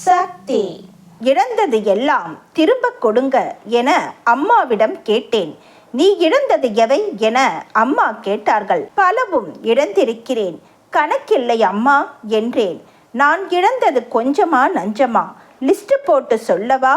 சக்தி. இழந்தது எல்லாம் திரும்ப கொடுங்க என அம்மாவிடம் கேட்டேன். நீ இழந்தது எவை என அம்மா கேட்டார்கள். பலவும் இழந்திருக்கிறேன், கணக்கில்லை அம்மா என்றேன். நான் இழந்தது கொஞ்சமா நஞ்சமா, லிஸ்ட் போட்டு சொல்லவா?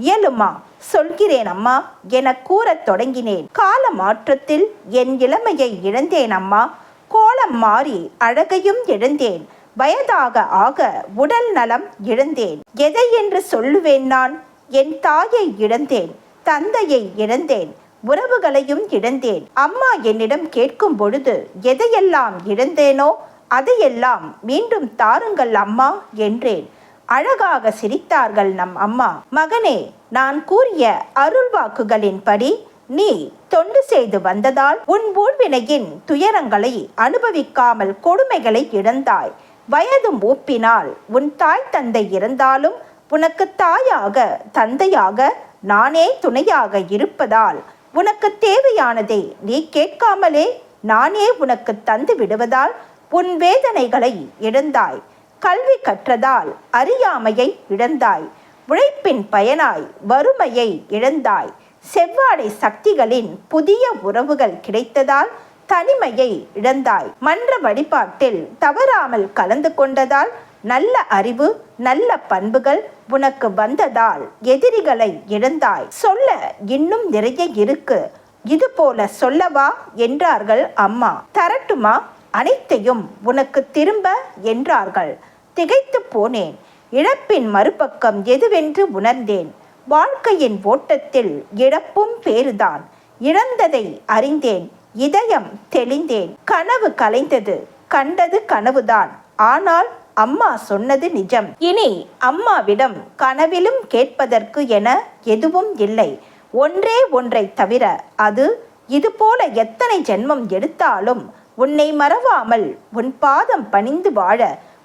இயலுமா? சொல்கிறேன் அம்மா என கூறத் தொடங்கினேன். கால மாற்றத்தில் என் இளமையை இழந்தேன் அம்மா. கோலம் மாறி அழகையும் இழந்தேன். வயதாக ஆக உடல் நலம் இழந்தேன். எதை என்று சொல்லுவேன் நான்? என் தாயை இழந்தேன், தந்தையை இழந்தேன், உறவுகளையும் இழந்தேன். அம்மா என்னிடம் கேட்கும் பொழுது எதையெல்லாம் இழந்தேனோ அதையெல்லாம் மீண்டும் தாருங்கள் அம்மா என்றேன். அழகாக சிரித்தார்கள் நம் அம்மா. மகனே, நான் கூறிய அருள் வாக்குகளின்படி நீ தொண்டு செய்து வந்ததால் உன் ஊழ்வினையின் துயரங்களை அனுபவிக்காமல் கொடுமைகளை இழந்தாய். வயது மூப்பினால் உன் தாய் தந்தை இருந்தாலும் உனக்கு தாயாக தந்தையாக நானே துணையாக இருப்பதால் உனக்கு தேவையானதை நீ கேட்காமலே நானே உனக்கு தந்து விடுவதால் உன் வேதனைகளை இழந்தாய். கல்வி கற்றதால் அறியாமையை இழந்தாய். உழைப்பின் பயனாய் வறுமையை இழந்தாய். செவ்வாடை சக்திகளின் புதிய உறவுகள் கிடைத்ததால் தனிமையை இழந்தாய். மன்ற வழிபாட்டில் தவறாமல் கலந்து கொண்டதால் நல்ல அறிவு நல்ல பண்புகள் உனக்கு வந்ததால் எதிரிகளை இழந்தாய். சொல்ல இன்னும் நிறைய இருக்கு, இது போல சொல்லவா என்றார்கள் அம்மா. தரட்டுமா அனைத்தையும் உனக்கு திரும்ப என்றார்கள். திகைத்து போனேன். இழப்பின் மறுபக்கம் எதுவென்று உணர்ந்தேன். வாழ்க்கையின் ஓட்டத்தில் இழப்பும் பேறுதான். இழந்ததை அறிந்தேன், இதயம் தெளிந்தேன். கனவு கலைந்தது, கண்டது கனவுதான். ஆனால் அம்மா சொன்னது நிஜம். இனி அம்மாவிடம் கனவிலும் கேட்பதற்கு என எதுவும் இல்லை. ஒன்றே ஒன்றை தவிர, அது இதுபோல எத்தனை ஜென்மம் எடுத்தாலும் உன்னை மறவாமல் உன் பாதம் பணிந்து வாழ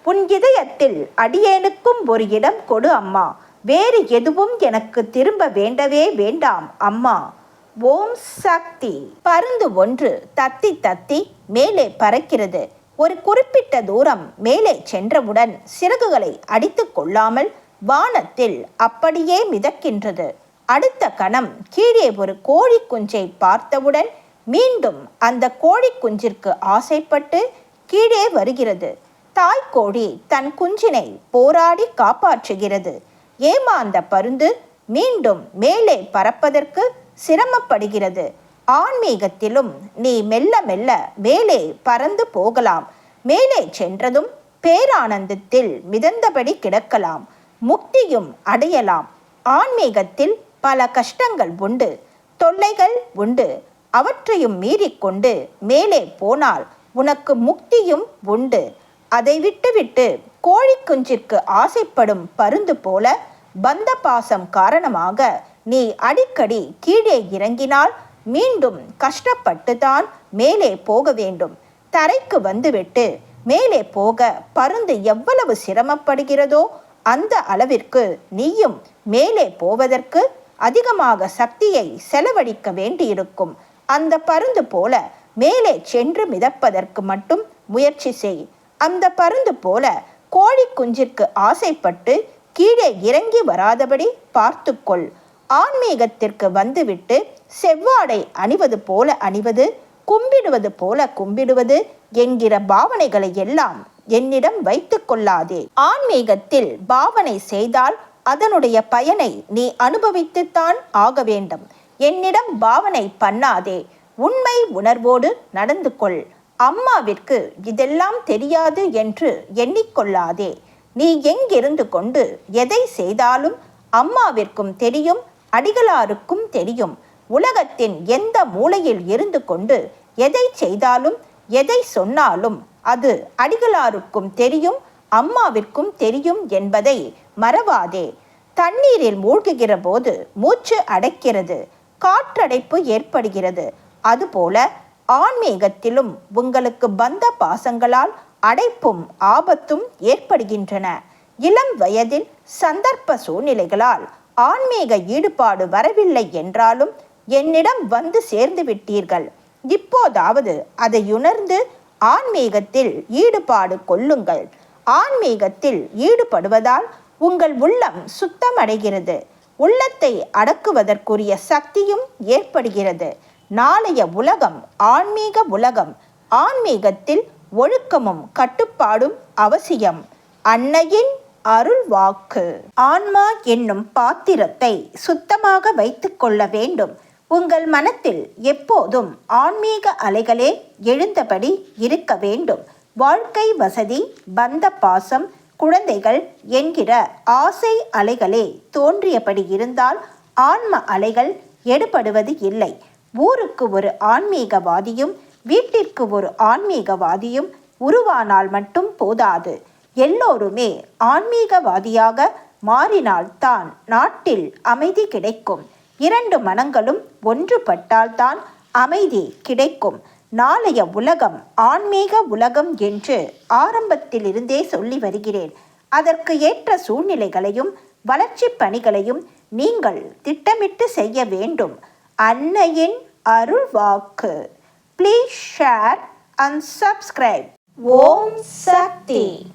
உன் இதயத்தில் அடியேனுக்கும் ஒரு இடம் கொடு அம்மா. வேறு எதுவும் எனக்கு திரும்ப வேண்டவே வேண்டாம் அம்மா. ஓம் சக்தி. பருந்து ஒன்று தத்தி தத்தி மேலே பறக்கிறது. ஒரு குறிப்பிட்ட தூரம் மேலே சென்றவுடன் சிறகுகளை அடித்து கொள்ளாமல் வானத்தில் அப்படியே மிதக்கின்றது. அடுத்த கணம் கீழே ஒரு கோழி குஞ்சை பார்த்தவுடன் மீண்டும் அந்த கோழி குஞ்சிற்கு ஆசைப்பட்டு கீழே வருகிறது. தாய்க்கோழி தன் குஞ்சினை போராடி காப்பாற்றுகிறது. ஏமாந்த பருந்து மீண்டும் மேலே பறப்பதற்கு சிரமப்படுகிறது. ஆன்மீகத்திலும் நீ மெல்ல மெல்ல மேலே பறந்து போகலாம். மேலே சென்றதும் பேரானந்தத்தில் மிதந்தபடி கிடக்கலாம். முக்தியும் அடையலாம். ஆன்மீகத்தில் பல கஷ்டங்கள் உண்டு, தொல்லைகள் உண்டு. அவற்றையும் மீறிக்கொண்டு மேலே போனால் உனக்கு முக்தியும் உண்டு. அதை விட்டுவிட்டு கோழி குஞ்சிற்கு ஆசைப்படும் பருந்து போல பந்த பாசம் காரணமாக நீ அடிக்கடி கீழே இறங்கினால் மீண்டும் கஷ்டப்பட்டுதான் மேலே போக வேண்டும். தரைக்கு வந்துவிட்டு மேலே போக பருந்து எவ்வளவு சிரமப்படுகிறதோ அந்த அளவிற்கு நீயும் மேலே போவதற்கு அதிகமாக சக்தியை செலவழிக்க வேண்டியிருக்கும். அந்த பருந்து போல மேலே சென்று மிதப்பதற்கு மட்டும் முயற்சி செய். அந்த பருந்து போல கோழி குஞ்சிற்கு ஆசைப்பட்டு கீழே இறங்கி வராதபடி பார்த்துக்கொள். ஆன்மீகத்திற்கு வந்துவிட்டு செவ்வாடை அணிவது போல அணிவது, கும்பிடுவது போல கும்பிடுவது என்கிற பாவனைகளை எல்லாம் என்னிடம் வைத்து கொள்ளாதே. ஆன்மீகத்தில் பாவனை செய்தால் அதனுடைய பயனை நீ அனுபவித்துத்தான் ஆக வேண்டும். என்னிடம் பாவனை பண்ணாதே. உண்மை உணர்வோடு நடந்து கொள். அம்மாவிற்கு இதெல்லாம் தெரியாது என்று எண்ணிக்கொள்ளாதே. நீ எங்கிருந்து கொண்டு எதை செய்தாலும் அம்மாவிற்கும் தெரியும், அடிகளாருக்கும் தெரியும். உலகத்தின் எந்த மூலையில் இருந்து கொண்டு எதை செய்தாலும் எதை சொன்னாலும் அது அடிகளாருக்கும் தெரியும், அம்மாவிற்கும் தெரியும் என்பதை மறவாதே. தண்ணீரில் மூழ்குகிற போது மூச்சு அடைக்கிறது, காற்றடைப்பு ஏற்படுகிறது. அதுபோல ஆன்மீகத்திலும் உங்களுக்கு பந்த பாசங்களால் அடைப்பும் ஆபத்தும் ஏற்படுகின்றன. இளம் வயதில் சந்தர்ப்ப சூழ்நிலைகளால் ஆன்மீக ஈடுபாடு வரவில்லை என்றாலும் என்னிடம் வந்து சேர்ந்து விட்டீர்கள். இப்போதாவது அதை உணர்ந்து ஆன்மீகத்தில் ஈடுபாடு கொள்ளுங்கள். ஆன்மீகத்தில் ஈடுபடுவதால் உங்கள் உள்ளம் சுத்தமடைகிறது. உள்ளத்தை அடக்குவதற்குரிய சக்தியும் ஏற்படுகிறது. நாளைய உலகம் ஆன்மீக உலகம். ஆன்மீகத்தில் ஒழுக்கமும் கட்டுப்பாடும் அவசியம். அன்னையின் அருள் வாக்கு. ஆன்மா என்னும் பாத்திரத்தை சுத்தமாக வைத்துக் கொள்ள வேண்டும். உங்கள் மனத்தில் எப்போதும் ஆன்மீக அலைகளே எழுந்தபடி இருக்க வேண்டும். வாழ்க்கை வசதி, பந்த பாசம், குழந்தைகள் என்கிற ஆசை அலைகளே தோன்றியபடி இருந்தால் ஆன்ம அலைகள் எடுபடுவது இல்லை. ஊருக்கு ஒரு ஆன்மீகவாதியும் வீட்டிற்கு ஒரு ஆன்மீகவாதியும் உருவானால் மட்டும் போதாது. எல்லோருமே ஆன்மீகவாதியாக மாறினால்தான் நாட்டில் அமைதி கிடைக்கும். இரண்டு மனங்களும் ஒன்றுபட்டால்தான் அமைதி கிடைக்கும். நாளைய உலகம் ஆன்மீக உலகம் என்று ஆரம்பத்திலிருந்தே சொல்லி வருகிறேன். அதற்கு ஏற்ற சூழ்நிலைகளையும் வளர்ச்சி பணிகளையும் நீங்கள் திட்டமிட்டு செய்ய வேண்டும். அன்னையின் அருள் வாக்கு. Please share and subscribe. Om Sakthi.